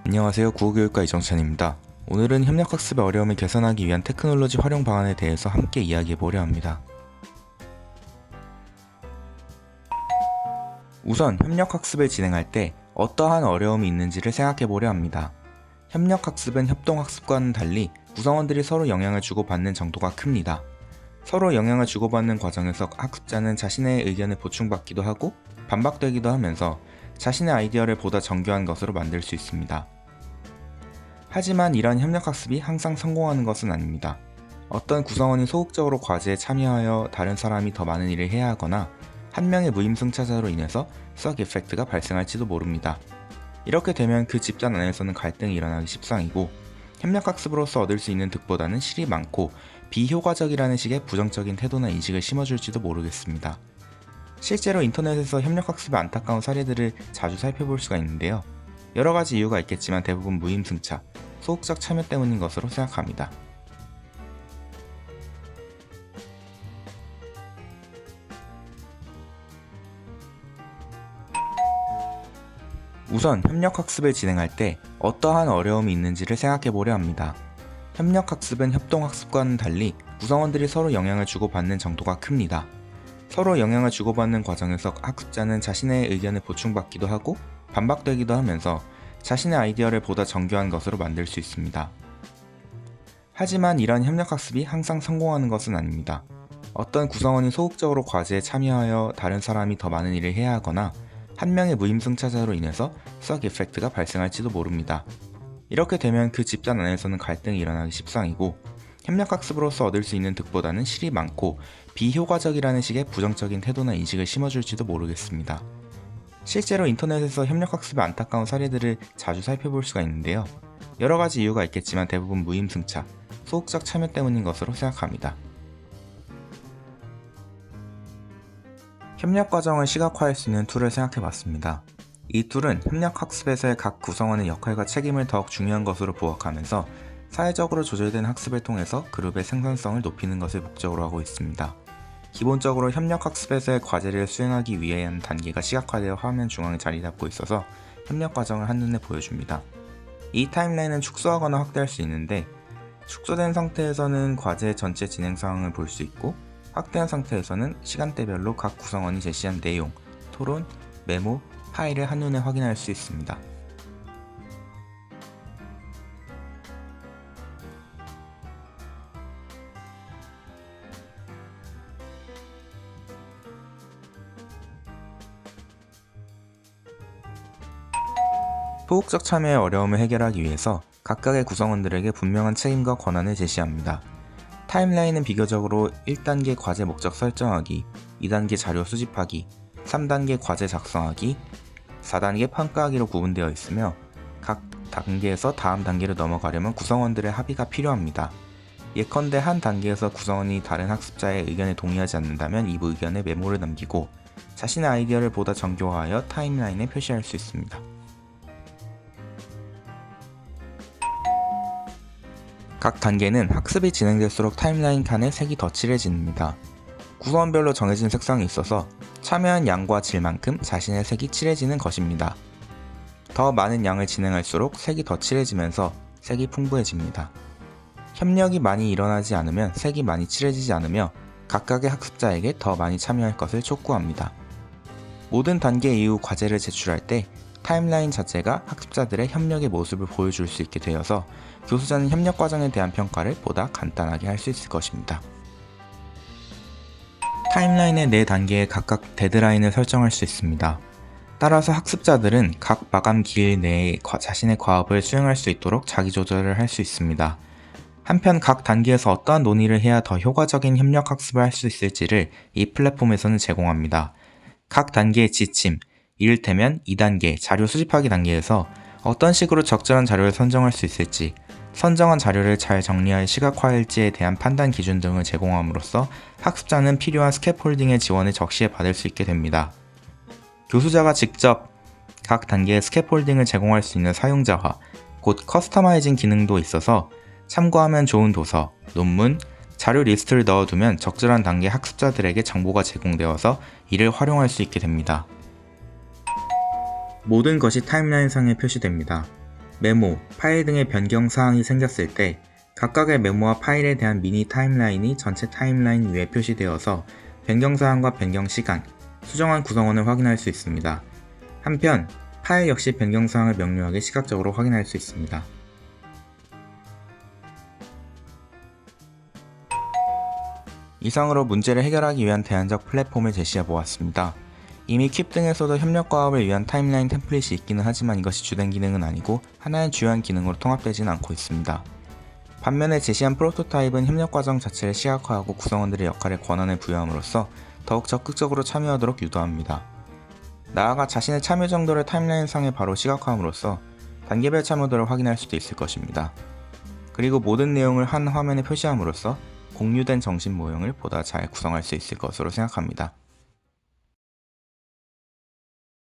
안녕하세요. 국어교육과 이정찬입니다. 오늘은 협력학습의 어려움을 개선하기 위한 테크놀로지 활용 방안에 대해서 함께 이야기해보려 합니다. 우선 협력학습을 진행할 때 어떠한 어려움이 있는지를 생각해보려 합니다. 협력학습은 협동학습과는 달리 구성원들이 서로 영향을 주고받는 정도가 큽니다. 서로 영향을 주고받는 과정에서 학습자는 자신의 의견을 보충받기도 하고 반박되기도 하면서 자신의 아이디어를 보다 정교한 것으로 만들 수 있습니다. 하지만 이러한 협력학습이 항상 성공하는 것은 아닙니다. 어떤 구성원이 소극적으로 과제에 참여하여 다른 사람이 더 많은 일을 해야 하거나 한 명의 무임승차자로 인해서 석 이펙트가 발생할지도 모릅니다. 이렇게 되면 그 집단 안에서는 갈등이 일어나기 십상이고 협력학습으로서 얻을 수 있는 득보다는 실이 많고 비효과적이라는 식의 부정적인 태도나 인식을 심어줄지도 모르겠습니다. 실제로 인터넷에서 협력학습의 안타까운 사례들을 자주 살펴볼 수가 있는데요. 여러 가지 이유가 있겠지만 대부분 무임승차, 소극적 참여 때문인 것으로 생각합니다. 우선 협력학습을 진행할 때 어떠한 어려움이 있는지를 생각해보려 합니다. 협력학습은 협동학습과는 달리 구성원들이 서로 영향을 주고받는 정도가 큽니다. 서로 영향을 주고받는 과정에서 학습자는 자신의 의견을 보충받기도 하고 반박되기도 하면서 자신의 아이디어를 보다 정교한 것으로 만들 수 있습니다. 하지만 이러한 협력학습이 항상 성공하는 것은 아닙니다. 어떤 구성원이 소극적으로 과제에 참여하여 다른 사람이 더 많은 일을 해야 하거나 한 명의 무임승차자로 인해서 석 이펙트가 발생할지도 모릅니다. 이렇게 되면 그 집단 안에서는 갈등이 일어나기 십상이고 협력학습으로서 얻을 수 있는 득보다는 실이 많고 비효과적이라는 식의 부정적인 태도나 인식을 심어줄지도 모르겠습니다. 실제로 인터넷에서 협력학습의 안타까운 사례들을 자주 살펴볼 수가 있는데요. 여러 가지 이유가 있겠지만 대부분 무임승차, 소극적 참여 때문인 것으로 생각합니다. 협력 과정을 시각화할 수 있는 툴을 생각해봤습니다. 이 툴은 협력학습에서의 각 구성원의 역할과 책임을 더욱 중요한 것으로 부각하면서 사회적으로 조절된 학습을 통해서 그룹의 생산성을 높이는 것을 목적으로 하고 있습니다. 기본적으로 협력학습에서의 과제를 수행하기 위한 단계가 시각화되어 화면 중앙에 자리 잡고 있어서 협력 과정을 한눈에 보여줍니다. 이 타임라인은 축소하거나 확대할 수 있는데 축소된 상태에서는 과제의 전체 진행 상황을 볼 수 있고 확대한 상태에서는 시간대별로 각 구성원이 제시한 내용, 토론, 메모, 파일을 한눈에 확인할 수 있습니다. 소극적 참여의 어려움을 해결하기 위해서 각각의 구성원들에게 분명한 책임과 권한을 제시합니다. 타임라인은 비교적으로 1단계 과제 목적 설정하기, 2단계 자료 수집하기, 3단계 과제 작성하기, 4단계 평가하기로 구분되어 있으며 각 단계에서 다음 단계로 넘어가려면 구성원들의 합의가 필요합니다. 예컨대 한 단계에서 구성원이 다른 학습자의 의견에 동의하지 않는다면 이 의견에 메모를 남기고 자신의 아이디어를 보다 정교화하여 타임라인에 표시할 수 있습니다. 각 단계는 학습이 진행될수록 타임라인 칸에 색이 더 칠해집니다. 구성원별로 정해진 색상이 있어서 참여한 양과 질만큼 자신의 색이 칠해지는 것입니다. 더 많은 양을 진행할수록 색이 더 칠해지면서 색이 풍부해집니다. 협력이 많이 일어나지 않으면 색이 많이 칠해지지 않으며 각각의 학습자에게 더 많이 참여할 것을 촉구합니다. 모든 단계 이후 과제를 제출할 때 타임라인 자체가 학습자들의 협력의 모습을 보여줄 수 있게 되어서 교수자는 협력 과정에 대한 평가를 보다 간단하게 할 수 있을 것입니다. 타임라인의 4단계에 각각 데드라인을 설정할 수 있습니다. 따라서 학습자들은 각 마감 기일 내에 자신의 과업을 수행할 수 있도록 자기조절을 할 수 있습니다. 한편 각 단계에서 어떠한 논의를 해야 더 효과적인 협력 학습을 할 수 있을지를 이 플랫폼에서는 제공합니다. 각 단계의 지침, 이를테면 2단계 자료 수집하기 단계에서 어떤 식으로 적절한 자료를 선정할 수 있을지, 선정한 자료를 잘 정리할 시각화일지에 대한 판단 기준 등을 제공함으로써 학습자는 필요한 스캐폴딩의 지원을 적시에 받을 수 있게 됩니다. 교수자가 직접 각 단계의 스캐폴딩을 제공할 수 있는 사용자화, 곧 커스터마이징 기능도 있어서 참고하면 좋은 도서, 논문, 자료 리스트를 넣어두면 적절한 단계 학습자들에게 정보가 제공되어서 이를 활용할 수 있게 됩니다. 모든 것이 타임라인상에 표시됩니다. 메모, 파일 등의 변경 사항이 생겼을 때 각각의 메모와 파일에 대한 미니 타임라인이 전체 타임라인 위에 표시되어서 변경 사항과 변경 시간, 수정한 구성원을 확인할 수 있습니다. 한편 파일 역시 변경 사항을 명료하게 시각적으로 확인할 수 있습니다. 이상으로 문제를 해결하기 위한 대안적 플랫폼을 제시해 보았습니다. 이미 킵 등에서도 협력 과업을 위한 타임라인 템플릿이 있기는 하지만 이것이 주된 기능은 아니고 하나의 주요한 기능으로 통합되지는 않고 있습니다. 반면에 제시한 프로토타입은 협력 과정 자체를 시각화하고 구성원들의 역할에 권한을 부여함으로써 더욱 적극적으로 참여하도록 유도합니다. 나아가 자신의 참여 정도를 타임라인상에 바로 시각화함으로써 단계별 참여도를 확인할 수도 있을 것입니다. 그리고 모든 내용을 한 화면에 표시함으로써 공유된 정신 모형을 보다 잘 구성할 수 있을 것으로 생각합니다.